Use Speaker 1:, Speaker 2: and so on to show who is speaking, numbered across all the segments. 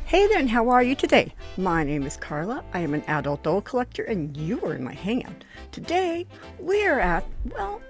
Speaker 1: Hey there, and how are you today? My name is Carla. I am an adult doll collector, and you are in my hangout. Today, we're at, well,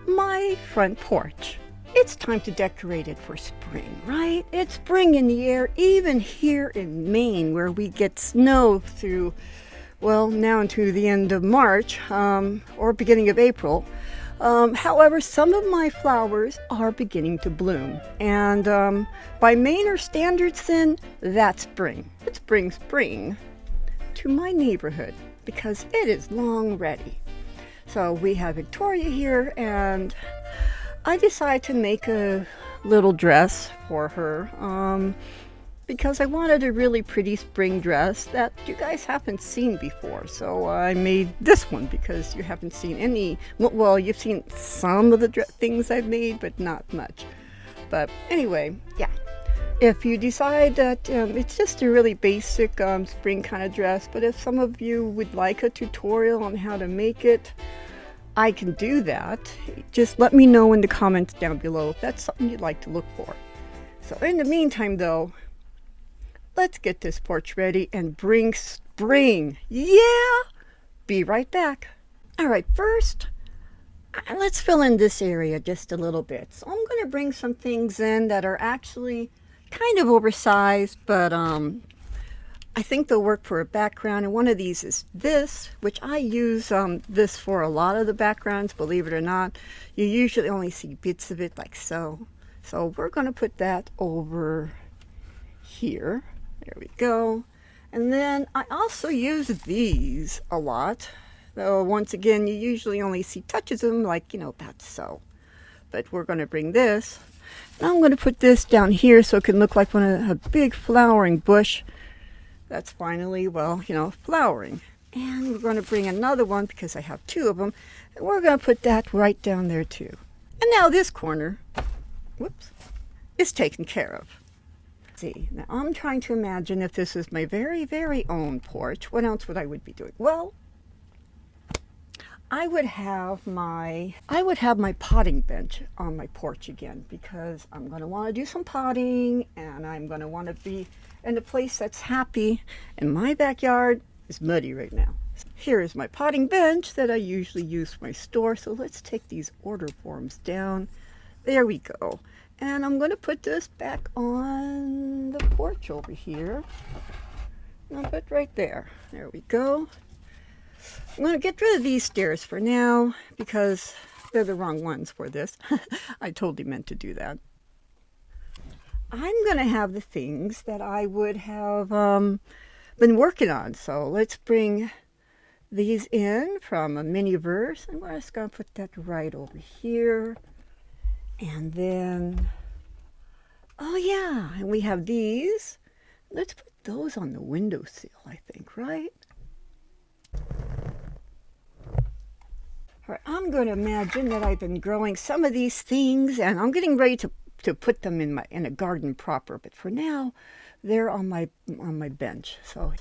Speaker 1: my front porch. It's time to decorate it for spring, right? It's spring in the air, even here in Maine, where we get snow through, well, now into the end of March, or beginning of April. However, some of my flowers are beginning to bloom, and by Mainer standards, then that's spring. It's spring to my neighborhood because it is long ready. So we have Victoria here, and I decided to make a little dress for her because I wanted a really pretty spring dress that you guys haven't seen before. So I made this one because you haven't seen any. Well, you've seen some of the things I've made, but not much. But anyway, yeah. If you decide that it's just a really basic spring kind of dress, but if some of you would like a tutorial on how to make it, I can do that. Just let me know in the comments down below if that's something you'd like to look for. So in the meantime, though, let's get this porch ready and bring spring. Yeah! Be right back. All right, first, let's fill in this area just a little bit. So I'm going to bring some things in that are actually kind of oversized, but I think they'll work for a background. And one of these is this, which I use this for a lot of the backgrounds, believe it or not. You usually only see bits of it like so. So we're going to put that over here. There we go. And then I also use these a lot. Though once again, you usually only see touches of them, like, about so. But we're going to bring this. And I'm going to put this down here so it can look like a big flowering bush that's finally, flowering. And we're going to bring another one because I have two of them. And we're going to put that right down there too. And now this corner, whoops, is taken care of. See, now I'm trying to imagine if this is my very, very own porch, what else would I be doing? Well, I would have my potting bench on my porch again because I'm going to want to do some potting and I'm going to want to be in a place that's happy, and my backyard is muddy right now. Here is my potting bench that I usually use for my store. So let's take these order forms down. There we go. And I'm going to put this back on the porch over here. I'll put right there. There we go. I'm going to get rid of these stairs for now because they're the wrong ones for this. I totally meant to do that. I'm going to have the things that I would have been working on. So let's bring these in from a mini-verse. And we're just going to put that right over here. And then, oh yeah, and we have these. Let's put those on the windowsill, I think, right? All right, I'm going to imagine that I've been growing some of these things, and I'm getting ready to put them in a garden proper. But for now, they're on my bench. So,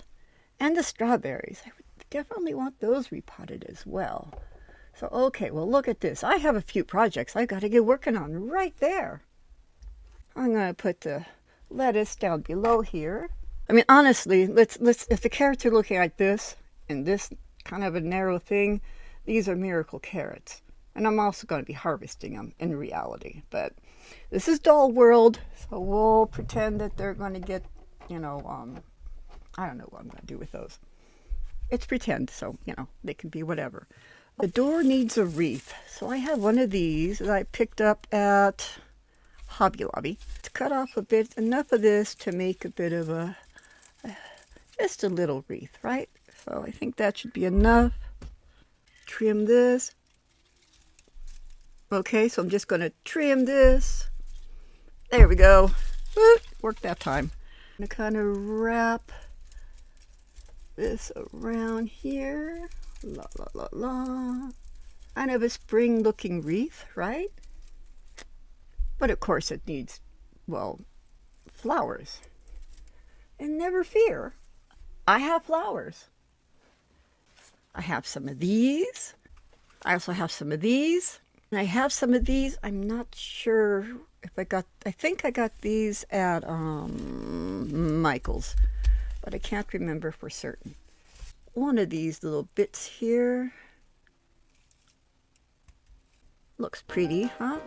Speaker 1: and the strawberries, I would definitely want those repotted as well. So, okay, well, look at this. I have a few projects I've got to get working on right there. I'm going to put the lettuce down below here. I mean, honestly, let's if the carrots are looking like this and this kind of a narrow thing, these are miracle carrots. And I'm also going to be harvesting them in reality. But this is doll world, so we'll pretend that they're going to get, I don't know what I'm going to do with those. It's pretend, so, they can be whatever. The door needs a wreath, so I have one of these that I picked up at Hobby Lobby. To cut off a bit, enough of this to make a bit of just a little wreath, right? So I think that should be enough. Trim this. Okay, so I'm just going to trim this. There we go. Woo, worked that time. I'm going to kind of wrap this around here. La la la la. Kind of a spring looking wreath, right? But of course it needs, flowers. And never fear, I have flowers. I have some of these. I also have some of these. And I have some of these. I'm not sure if I think I got these at Michael's, but I can't remember for certain. One of these little bits here looks pretty, huh?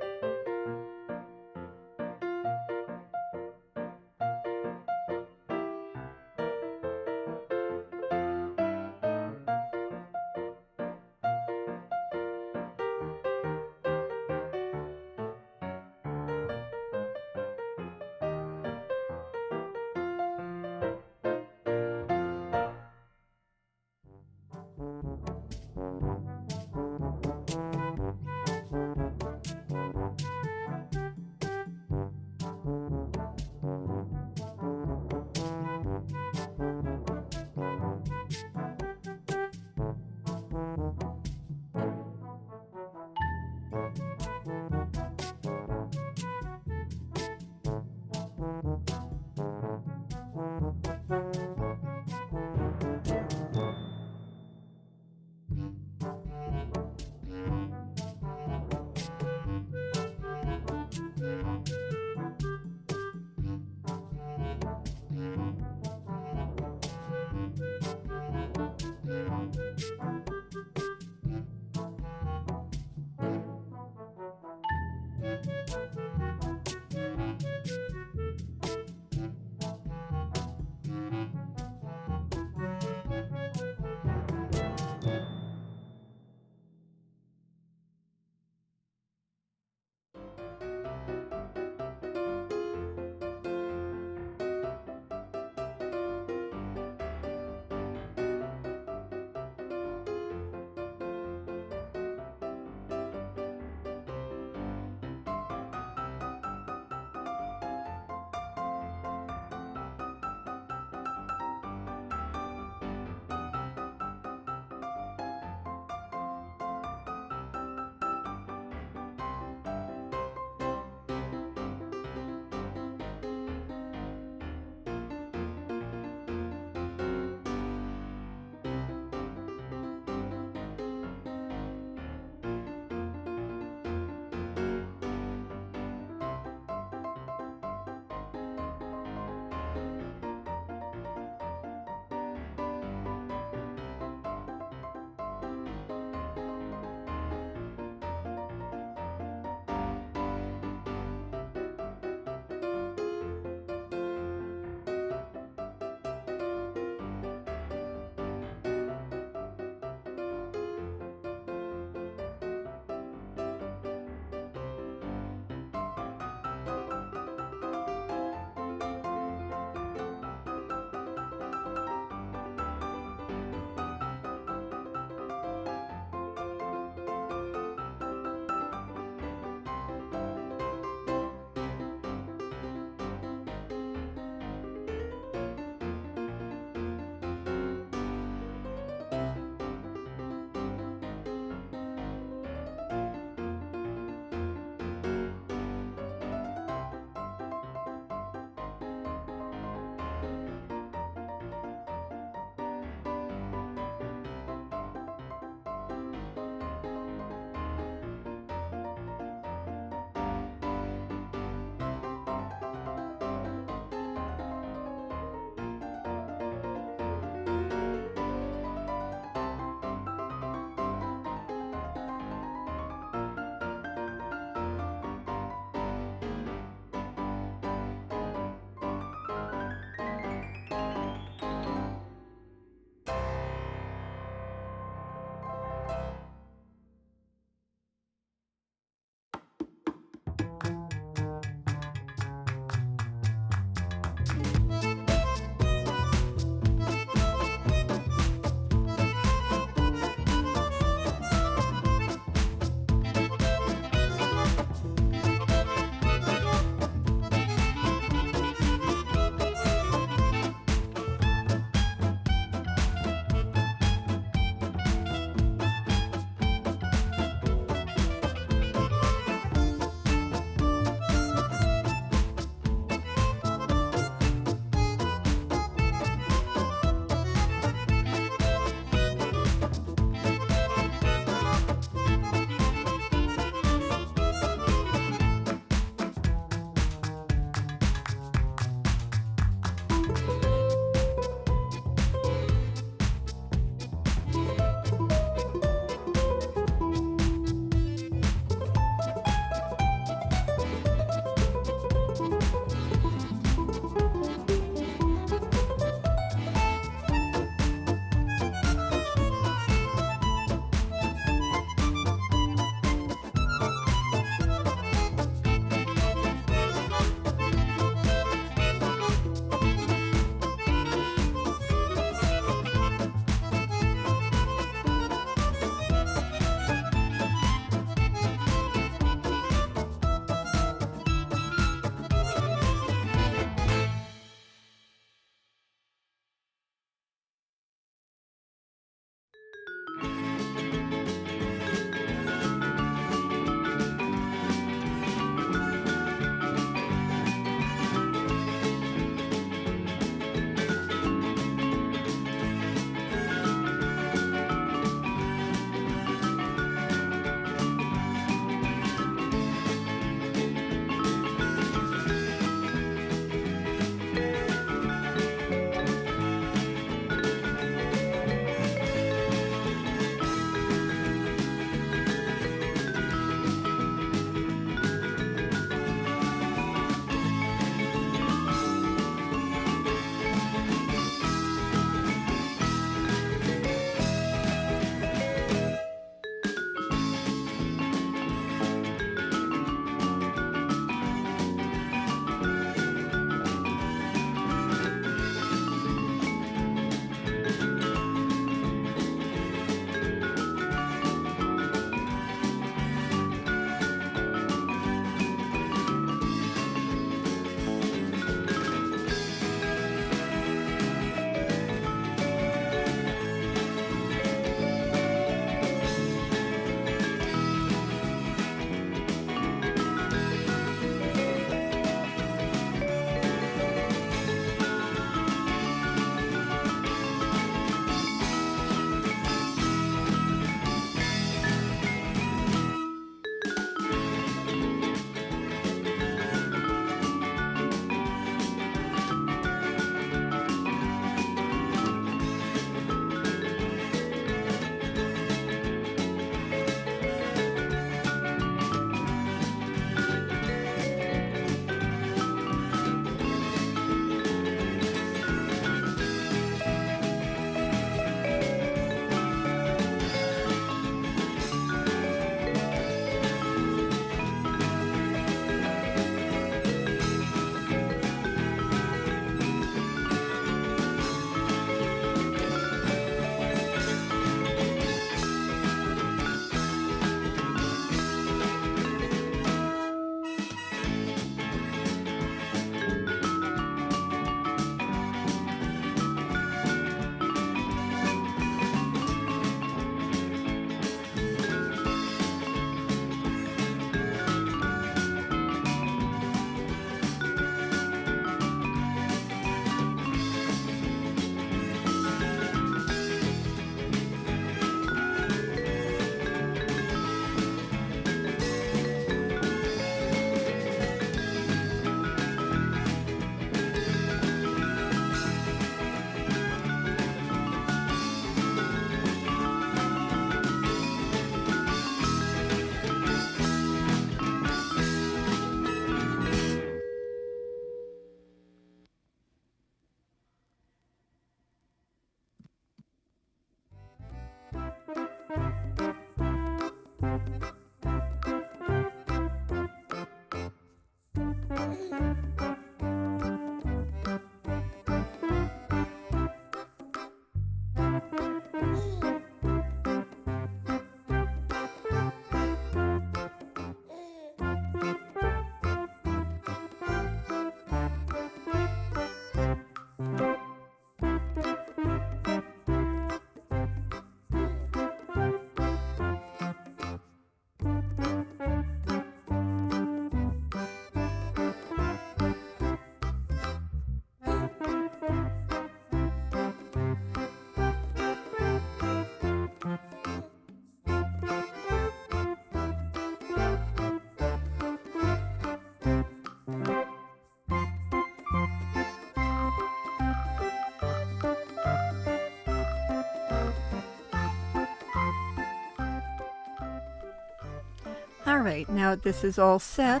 Speaker 1: Alright, now this is all set.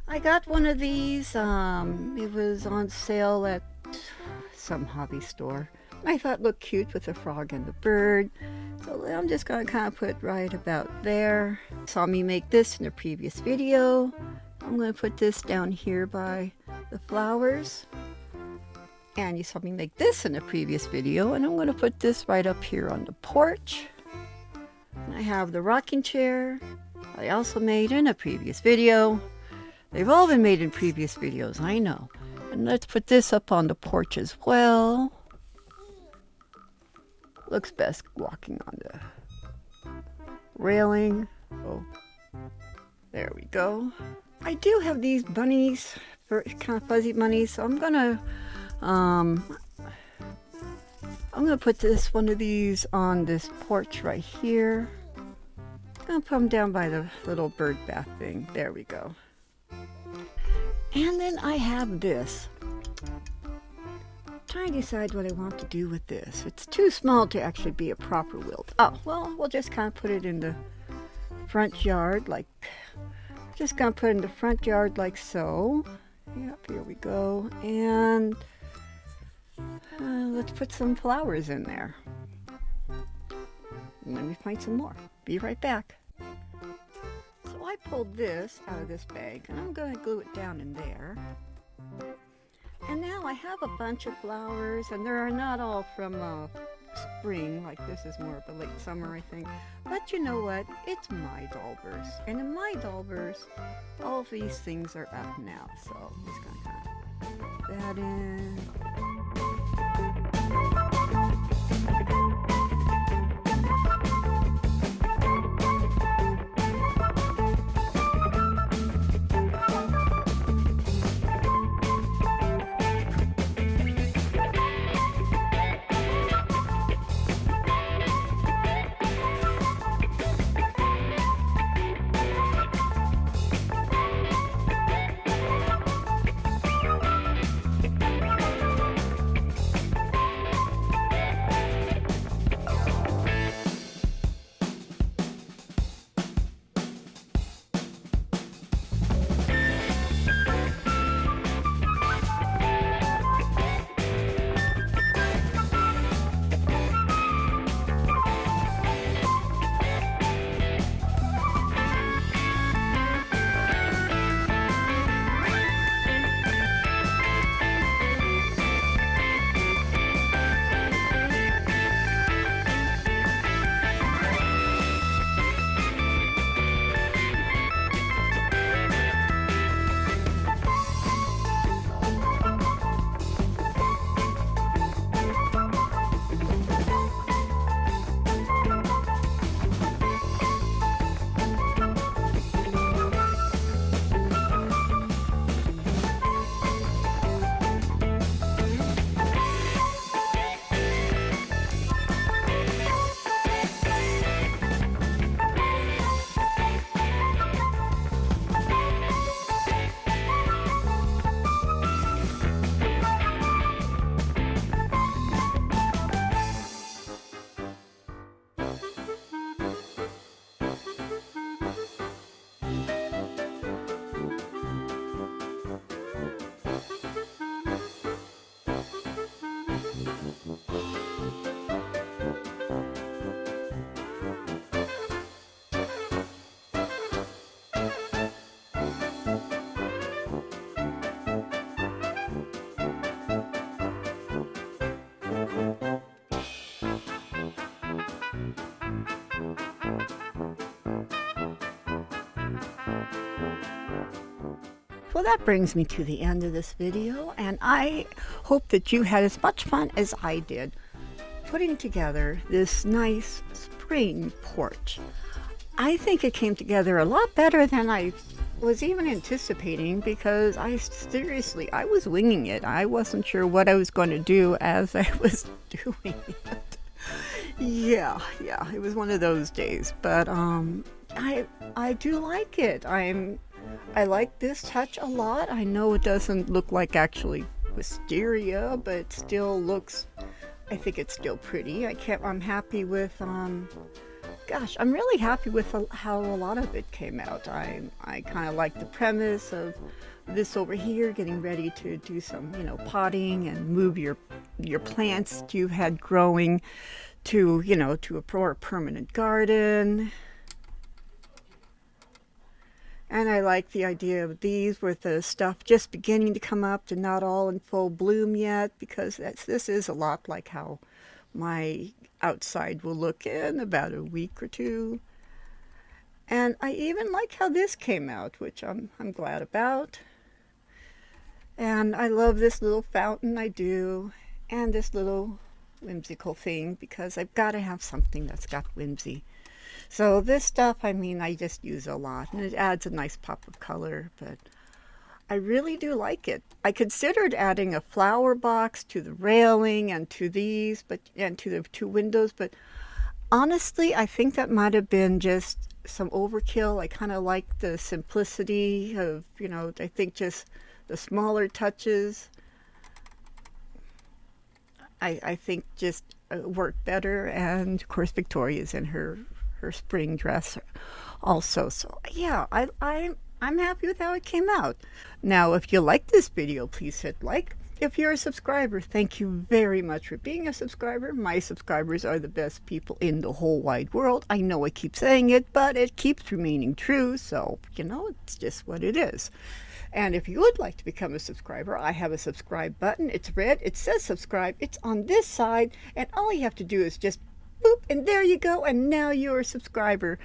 Speaker 1: I got one of these, it was on sale at some hobby store. I thought it looked cute with the frog and the bird. So I'm just going to kind of put right about there. Saw me make this in a previous video. I'm going to put this down here by the flowers. And you saw me make this in a previous video. And I'm going to put this right up here on the porch. And I have the rocking chair I also made in a previous video. They've all been made in previous videos, I know. And let's put this up on the porch as well. Looks best walking on the railing. Oh, there we go. I do have these bunnies, kind of fuzzy bunnies, so I'm gonna put this one of these on this porch right here. I'm gonna put them down by the little bird bath thing. There we go. And then I have this. Trying to decide what I want to do with this. It's too small to actually be a proper wilt. Oh, well, we'll just kind of put it in the front yard like, just gonna put it in the front yard like so. Yep, here we go. And let's put some flowers in there. And let me find some more. Be right back. So I pulled this out of this bag and I'm gonna glue it down in there. And now I have a bunch of flowers, and they're not all from spring, like this is more of a late summer, I think. But you know what? It's my Dalbers. And in my Dalbers, all of these things are up now. So I'm just going to kind of put that in. Well, that brings me to the end of this video, and I hope that you had as much fun as I did putting together this nice spring porch. I think it came together a lot better than I was even anticipating, because I was winging it. I wasn't sure what I was going to do as I was doing it. Yeah, it was one of those days, but I do like it. I like this touch a lot. I know it doesn't look like actually wisteria, but it still looks, I think it's still pretty. I'm happy with gosh, I'm really happy with how a lot of it came out. I kind of like the premise of this over here, getting ready to do some, potting and move your plants that you've had growing to, to a more permanent garden. And I like the idea of these with the stuff just beginning to come up and not all in full bloom yet, because this is a lot like how my outside will look in about a week or two. And I even like how this came out, which I'm glad about. And I love this little fountain, I do, and this little whimsical thing, because I've got to have something that's got whimsy. So this stuff, I just use a lot, and it adds a nice pop of color, but I really do like it. I considered adding a flower box to the railing and to these, and to the two windows, but honestly, I think that might have been just some overkill. I kind of like the simplicity of, I think just the smaller touches, I think just work better. And of course, Victoria's in her spring dress also. So yeah, I'm happy with how it came out. Now, if you like this video, please hit like. If you're a subscriber, thank you very much for being a subscriber. My subscribers are the best people in the whole wide world. I know I keep saying it, but it keeps remaining true. So, it's just what it is. And if you would like to become a subscriber, I have a subscribe button. It's red. It says subscribe. It's on this side. And all you have to do is just boop, and there you go. And now you're a subscriber.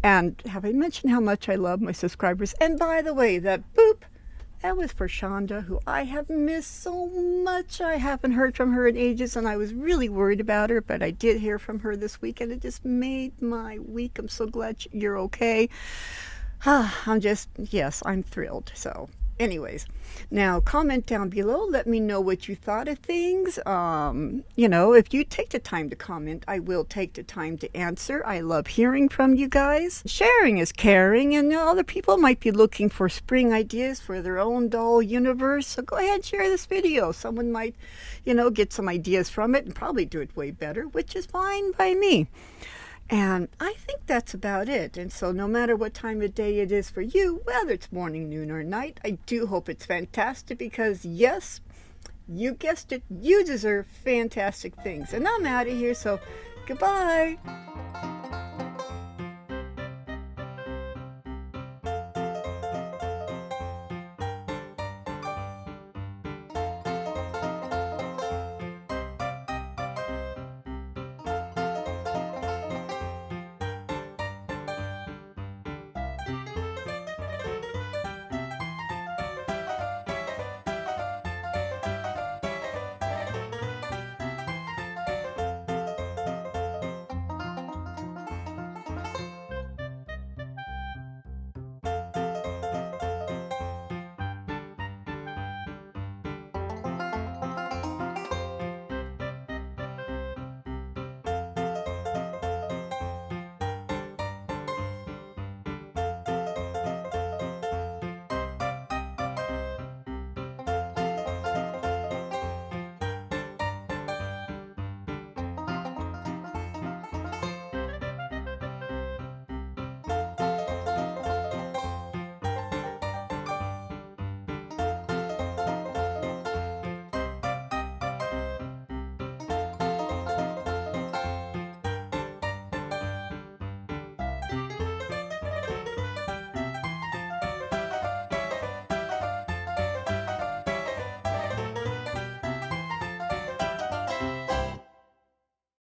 Speaker 1: And have I mentioned how much I love my subscribers? And by the way, that boop, that was for Shonda, who I have missed so much. I haven't heard from her in ages, and I was really worried about her, but I did hear from her this week, and it just made my week. I'm so glad you're okay. Yes, I'm thrilled. So anyways, now comment down below. Let me know what you thought of things. If you take the time to comment, I will take the time to answer. I love hearing from you guys. Sharing is caring, and other people might be looking for spring ideas for their own doll universe. So go ahead and share this video. Someone might, get some ideas from it and probably do it way better, which is fine by me. And I think that's about it. And so no matter what time of day it is for you, whether it's morning, noon, or night, I do hope it's fantastic, because yes, you guessed it, you deserve fantastic things. And I'm out of here, so goodbye.